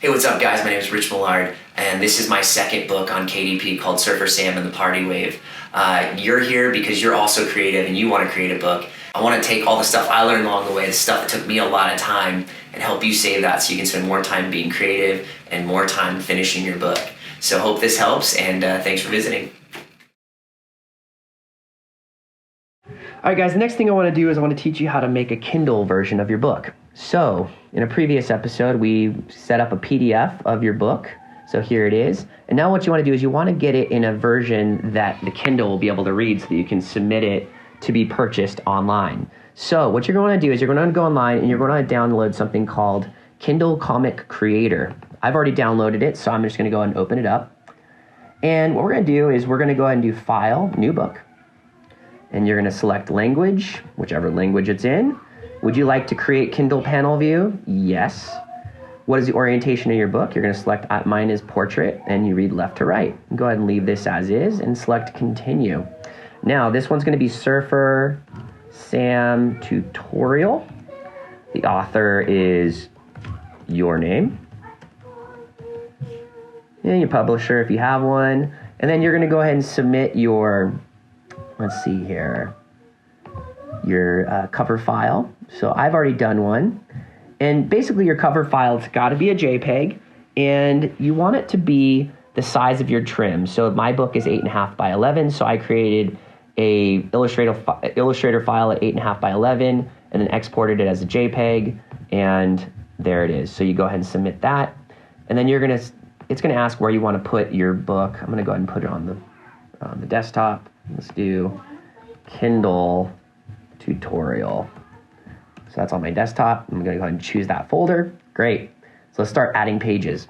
Hey, what's up, guys? My name is Rich Millard, and this is my second book on KDP called Surfer Sam and the Party Wave. You're here because you're also creative and you want to create a book. I want to take all the stuff I learned along the way, the stuff that took me a lot of time, and help you save that so you can spend more time being creative and more time finishing your book. So hope this helps, and thanks for visiting. All right, guys, the next thing I want to do is I want to teach you how to make a Kindle version of your book. So in a previous episode, we set up a PDF of your book. So here it is. And now what you want to do is you want to get it in a version that the Kindle will be able to read so that you can submit it to be purchased online. So what you're going to do is you're going to go online and you're going to download something called Kindle Comic Creator. I've already downloaded it, so I'm just going to go ahead and open it up. And what we're going to do is we're going to go ahead and do File, New Book. And you're going to select language, whichever language it's in. Would you like to create Kindle panel view? Yes. What is the orientation of your book? You're going to select, mine is portrait, and you read left to right. Go ahead and leave this as is and select continue. Now, this one's going to be Surfer Sam Tutorial. The author is your name. And your publisher if you have one. And then you're going to go ahead and submit your, let's see here, your cover file. So I've already done one. And basically your cover file's got to be a JPEG, and you want it to be the size of your trim. So my book is 8.5 by 11, so I created a Illustrator file at 8.5 by 11 and then exported it as a JPEG, and there it is. So you go ahead and submit that, and then it's gonna ask where you want to put your book. I'm gonna go ahead and put it on the desktop. Let's do Kindle Tutorial. So that's on my desktop. I'm going to go ahead and choose that folder. Great. So let's start adding pages.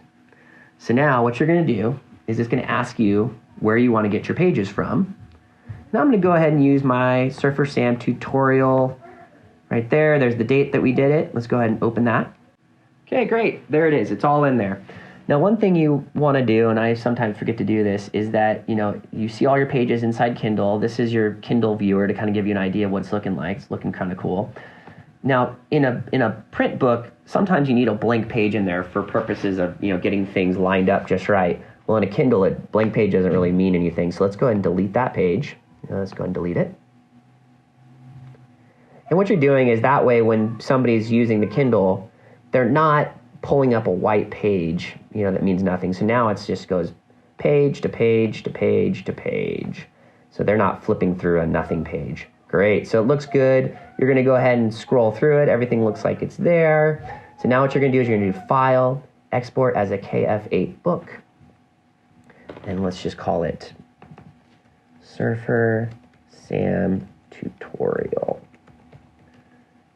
So now what you're going to do is it's going to ask you where you want to get your pages from. Now I'm going to go ahead and use my Surfer Sam tutorial right there. There's the date that we did it. Let's go ahead and open that. Okay, great. There it is. It's all in there. Now, one thing you want to do, and I sometimes forget to do this, is that, you see all your pages inside Kindle. This is your Kindle viewer to kind of give you an idea of what it's looking like. It's looking kind of cool. Now, in a print book, sometimes you need a blank page in there for purposes of, getting things lined up just right. Well, in a Kindle, a blank page doesn't really mean anything. So let's go ahead and delete that page. Let's go ahead and delete it. And what you're doing is that way when somebody's using the Kindle, they're not pulling up a white page, that means nothing. So now it just goes page to page to page to page. So they're not flipping through a nothing page. Great, so it looks good. You're gonna go ahead and scroll through it. Everything looks like it's there. So now what you're gonna do is you're gonna do File, Export as a KF8 book. And let's just call it Surfer Sam Tutorial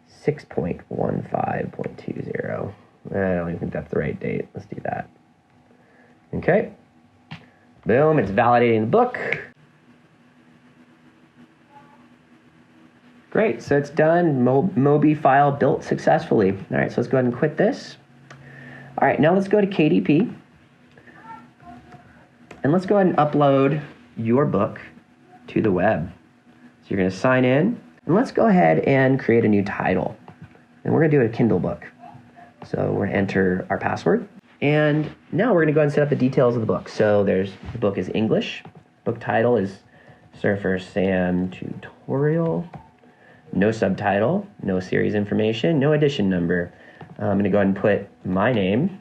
6.15.20. I don't even think that's the right date. Let's do that. Okay. Boom, it's validating the book. Great, so it's done. Mobi file built successfully. All right, so let's go ahead and quit this. All right, now let's go to KDP. And let's go ahead and upload your book to the web. So you're gonna sign in, and let's go ahead and create a new title. And we're gonna do a Kindle book. So we're gonna enter our password. And now we're gonna go ahead and set up the details of the book. So the book is English. Book title is Surfer Sam Tutorial. No subtitle, no series information, no edition number. I'm gonna go ahead and put my name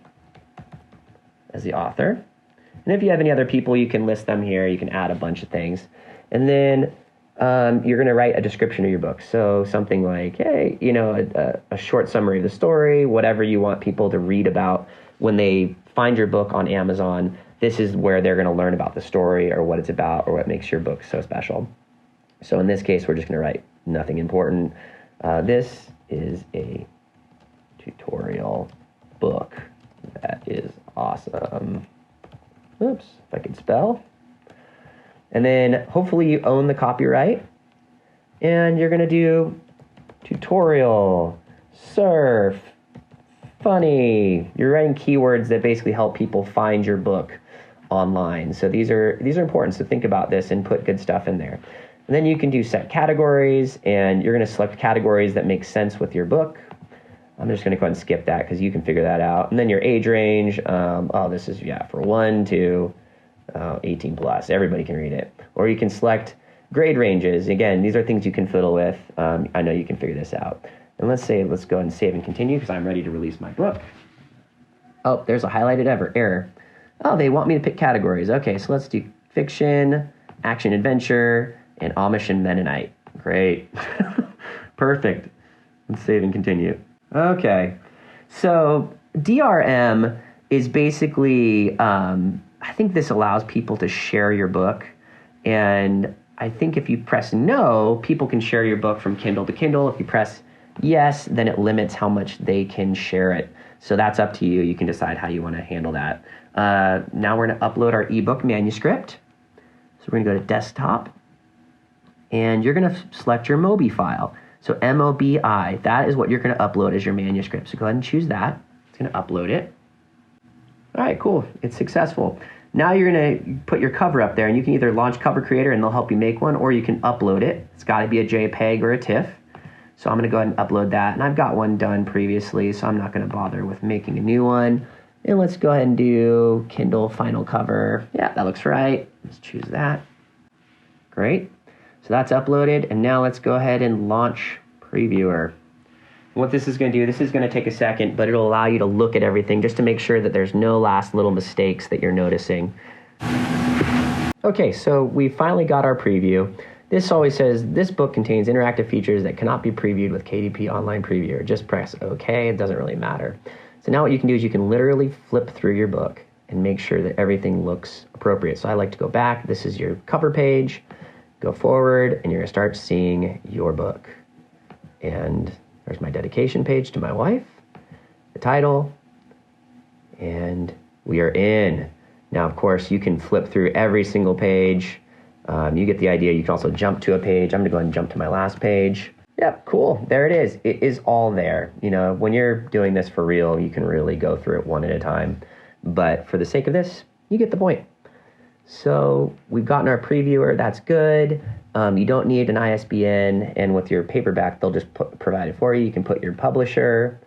as the author. And if you have any other people, you can list them here. You can add a bunch of things. And then you're gonna write a description of your book. So something like, hey, a short summary of the story, whatever you want people to read about when they find your book on Amazon. This is where they're gonna learn about the story or what it's about or what makes your book so special. So in this case, we're just gonna write nothing important. This is a tutorial book that is awesome. Oops, if I could spell. And then hopefully you own the copyright. And you're gonna do tutorial, surf, funny. You're writing keywords that basically help people find your book online. So these are important. So think about this and put good stuff in there. And then you can do set categories, and you're going to select categories that make sense with your book. I'm just going to go ahead and skip that because you can figure that out. And then your age range. This is, for 1 to 18 plus. Everybody can read it. Or you can select grade ranges. Again, these are things you can fiddle with. I know you can figure this out. And let's go ahead and save and continue because I'm ready to release my book. Oh, there's a highlighted error. Oh, they want me to pick categories. Okay, so let's do fiction, action adventure, and Amish and Mennonite. Great. Perfect. Let's save and continue. Okay, so DRM is basically, I think this allows people to share your book. And I think if you press no, people can share your book from Kindle to Kindle. If you press yes, then it limits how much they can share it. So that's up to you. You can decide how you want to handle that. Now we're going to upload our ebook manuscript. So we're going to go to desktop. And you're going to select your MOBI file. So MOBI, that is what you're going to upload as your manuscript. So go ahead and choose that. It's going to upload it. All right, cool. It's successful. Now you're going to put your cover up there, and you can either launch Cover Creator and they'll help you make one, or you can upload it. It's got to be a JPEG or a TIFF. So I'm going to go ahead and upload that. And I've got one done previously, so I'm not going to bother with making a new one. And let's go ahead and do Kindle final cover. Yeah, that looks right. Let's choose that. Great. So that's uploaded, and now let's go ahead and launch Previewer. What this is going to do, this is going to take a second, but it'll allow you to look at everything just to make sure that there's no last little mistakes that you're noticing. Okay, so we finally got our preview. This always says, this book contains interactive features that cannot be previewed with KDP Online Previewer. Just press OK, it doesn't really matter. So now what you can do is you can literally flip through your book and make sure that everything looks appropriate. So I like to go back. This is your cover page. Go forward, and you're going to start seeing your book. And there's my dedication page to my wife, the title, and we are in. Now, of course, you can flip through every single page. You get the idea. You can also jump to a page. I'm going to go ahead and jump to my last page. Yep, cool. There it is. It is all there. When you're doing this for real, you can really go through it one at a time. But for the sake of this, you get the point. So we've gotten our previewer. That's good. You don't need an ISBN, and with your paperback, they'll just provide it for you. You can put your publisher,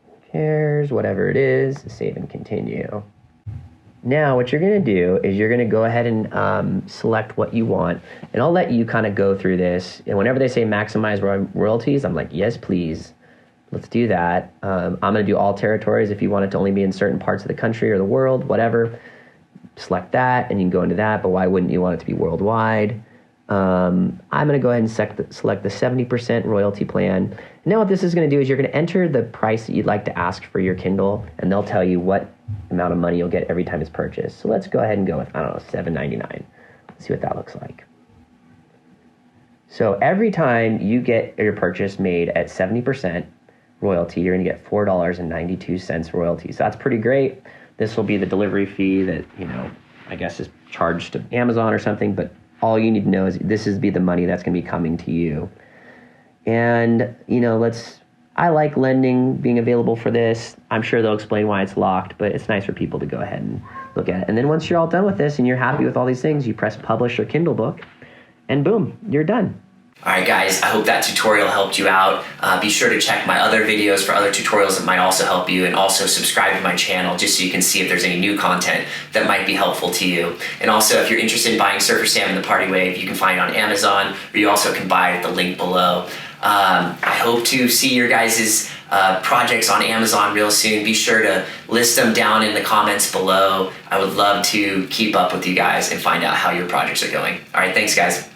who cares, whatever it is, save and continue. Now, what you're going to do is you're going to go ahead and select what you want, and I'll let you kind of go through this. And whenever they say maximize royalties, I'm like, yes, please. Let's do that. I'm going to do all territories. If you want it to only be in certain parts of the country or the world, whatever, select that, and you can go into that, but why wouldn't you want it to be worldwide? I'm going to go ahead and select the 70% royalty plan. Now what this is going to do is you're going to enter the price that you'd like to ask for your Kindle, and they'll tell you what amount of money you'll get every time it's purchased. So let's go ahead and go with, $7.99. Let's see what that looks like. So every time you get your purchase made at 70% royalty, you're going to get $4.92 royalty. So that's pretty great. This will be the delivery fee that, I guess is charged to Amazon or something, but all you need to know is this is the money that's going to be coming to you. And, I like lending being available for this. I'm sure they'll explain why it's locked, but it's nice for people to go ahead and look at it. And then once you're all done with this and you're happy with all these things, you press publish your Kindle book, and boom, you're done. All right, guys, I hope that tutorial helped you out. Be sure to check my other videos for other tutorials that might also help you, and also subscribe to my channel just so you can see if there's any new content that might be helpful to you. And also, if you're interested in buying Surfer Sam and the Party Wave, you can find it on Amazon, or you also can buy it at the link below. I hope to see your guys' projects on Amazon real soon. Be sure to list them down in the comments below. I would love to keep up with you guys and find out how your projects are going. All right, thanks, guys.